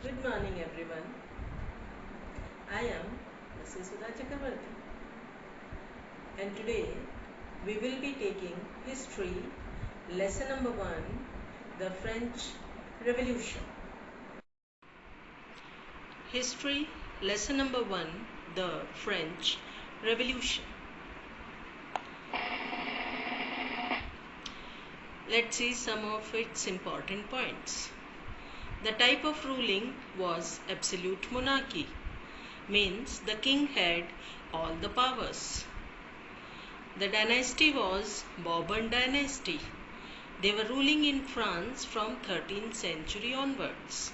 Good morning, everyone. I am Mrs. Sudha Chakrabarti, and today we will be taking history lesson number 1, the French Revolution. History lesson number 1, the French Revolution. Let's see some of its important points. The type of ruling was absolute monarchy, means the king had all the powers. The dynasty was Bourbon dynasty. They were ruling in France from 13th century onwards.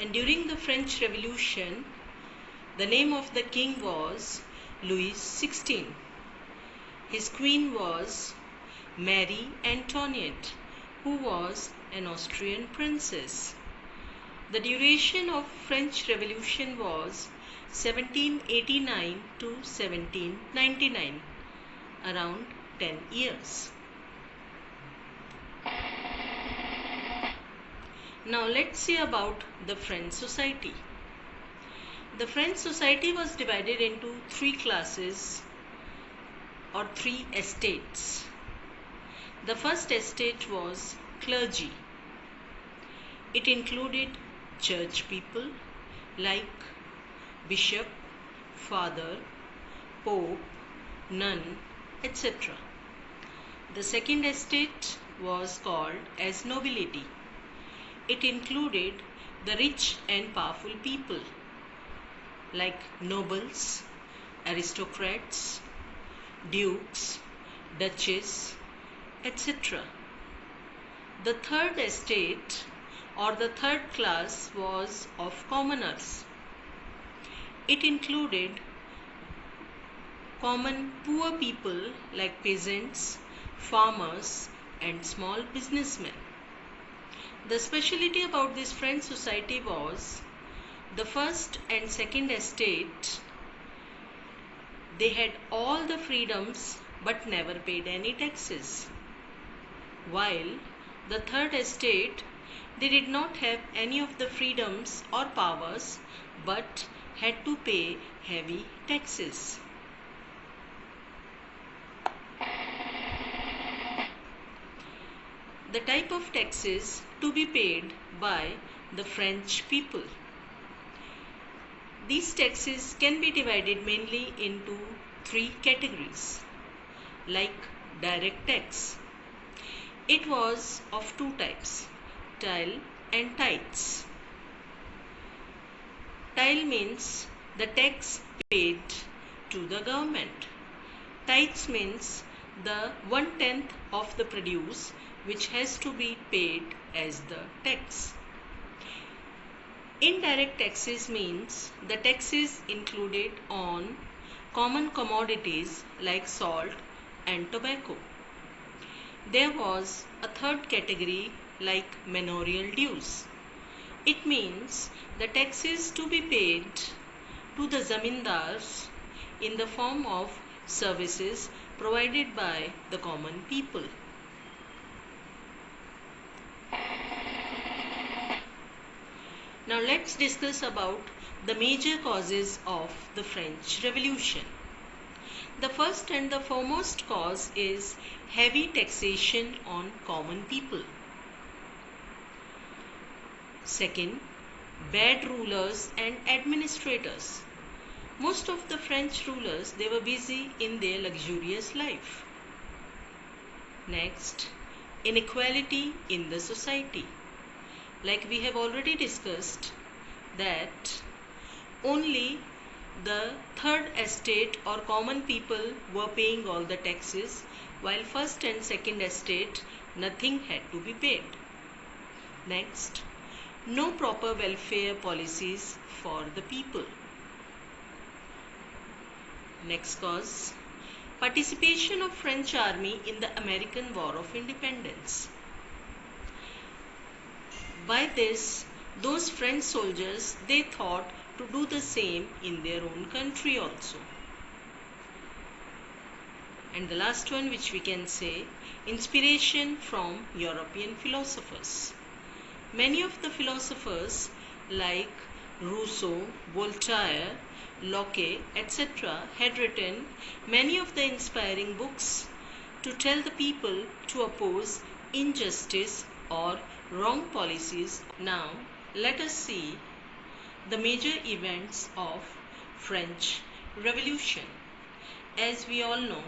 And during the French Revolution, the name of the king was Louis XVI. His queen was Marie Antoinette, who was an Austrian princess. The duration of French Revolution was 1789 to 1799, around 10 years. Now let's see about the French society. The French society was divided into three classes or three estates. The first estate was clergy. It included church people like bishop, father, pope, nun, etc. The second estate was called as nobility. It included the rich and powerful people like nobles, aristocrats, dukes, duchess, etc. The third estate or the third class was of commoners. It included common poor people like peasants, farmers, and small businessmen. The speciality about this French society was the first and second estate. They had all the freedoms but never paid any taxes. While the third estate, they did not have any of the freedoms or powers but had to pay heavy taxes. The type of taxes to be paid by the French people. These taxes can be divided mainly into three categories, like direct tax. It was of two types, tille and tithes. Tille means the tax paid to the government. Tithes means the 1/10 of the produce which has to be paid as the tax. Indirect taxes means the taxes included on common commodities like salt and tobacco. There was a third category like manorial dues. It means the taxes to be paid to the zamindars in the form of services provided by the common people. Now let's discuss about the major causes of the French Revolution. The first and the foremost cause is heavy taxation on common people. Second, bad rulers and administrators. Most of the French rulers, they were busy in their luxurious life. Next, inequality in the society. Like we have already discussed that only the third estate or common people were paying all the taxes, while first and second estate nothing had to be paid. Next, no proper welfare policies for the people. Next cause, participation of French army in the American War of Independence. By this, those French soldiers, they thought to do the same in their own country also. And the last one which we can say, inspiration from European philosophers. Many of the philosophers like Rousseau, Voltaire, Locke, etc., had written many of the inspiring books to tell the people to oppose injustice or wrong policies. Now, let us see the major events of French Revolution. As we all know,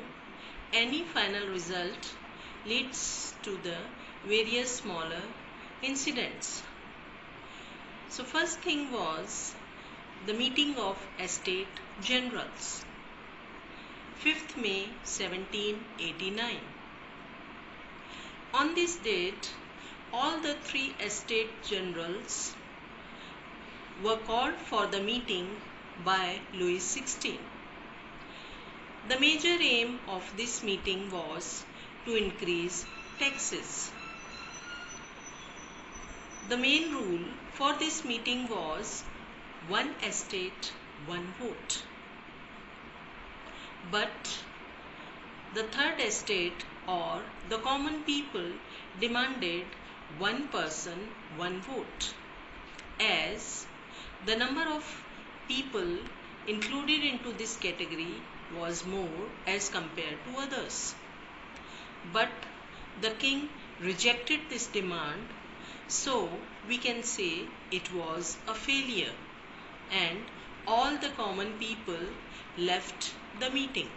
any final result leads to the various smaller incidents. So first thing was the meeting of Estate Generals, 5th May 1789. On this date, all the three Estate Generals were called for the meeting by Louis XVI. The major aim of this meeting was to increase taxes. The main rule for this meeting was one estate, one vote. But the third estate or the common people demanded one person, one vote, as the number of people included into this category was more as compared to others. But the king rejected this demand, so we can say it was a failure and all the common people left the meeting.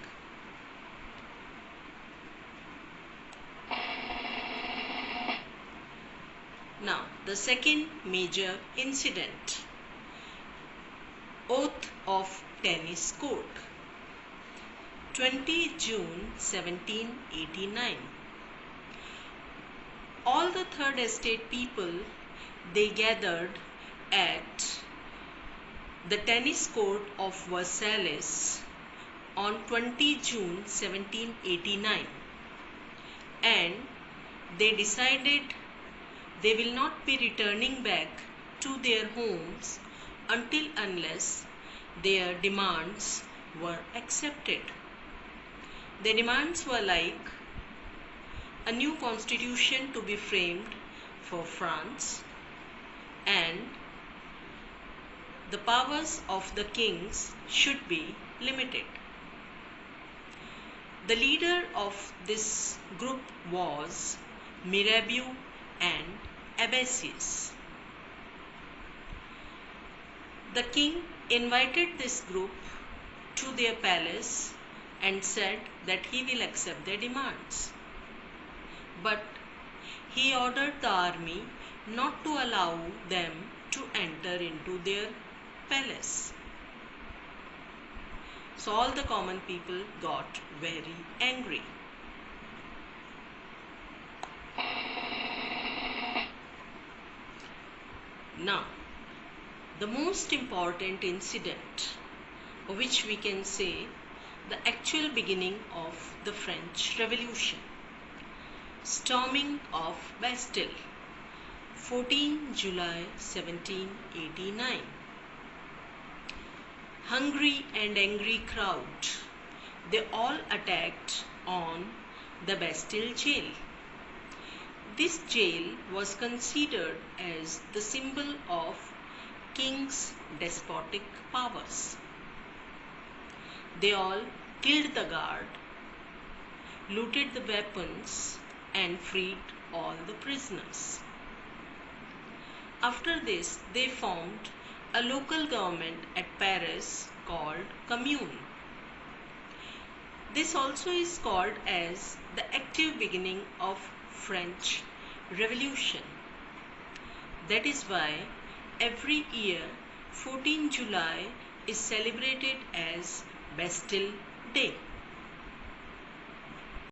Now, the second major incident, Oath of Tennis Court, 20 June 1789. All the third estate people, they gathered at the tennis court of Versailles on 20 June 1789, and they decided they will not be returning back to their homes until unless their demands were accepted. The demands were like a new constitution to be framed for France, and the powers of the kings should be limited. The leader of this group was Mirabeau and Abbassius. The king invited this group to their palace and said that he will accept their demands. But he ordered the army not to allow them to enter into their palace. So all the common people got very angry. Now, the most important incident, which we can say the actual beginning of the French Revolution, storming of Bastille, 14 July 1789. Hungry and angry crowd, they all attacked on the Bastille jail. This jail was considered as the symbol of king's despotic powers. They all killed the guard, looted the weapons, and freed all the prisoners. After this, they formed a local government at Paris called Commune. This also is called as the active beginning of French Revolution. That is why every year 14 July is celebrated as Bastille Day.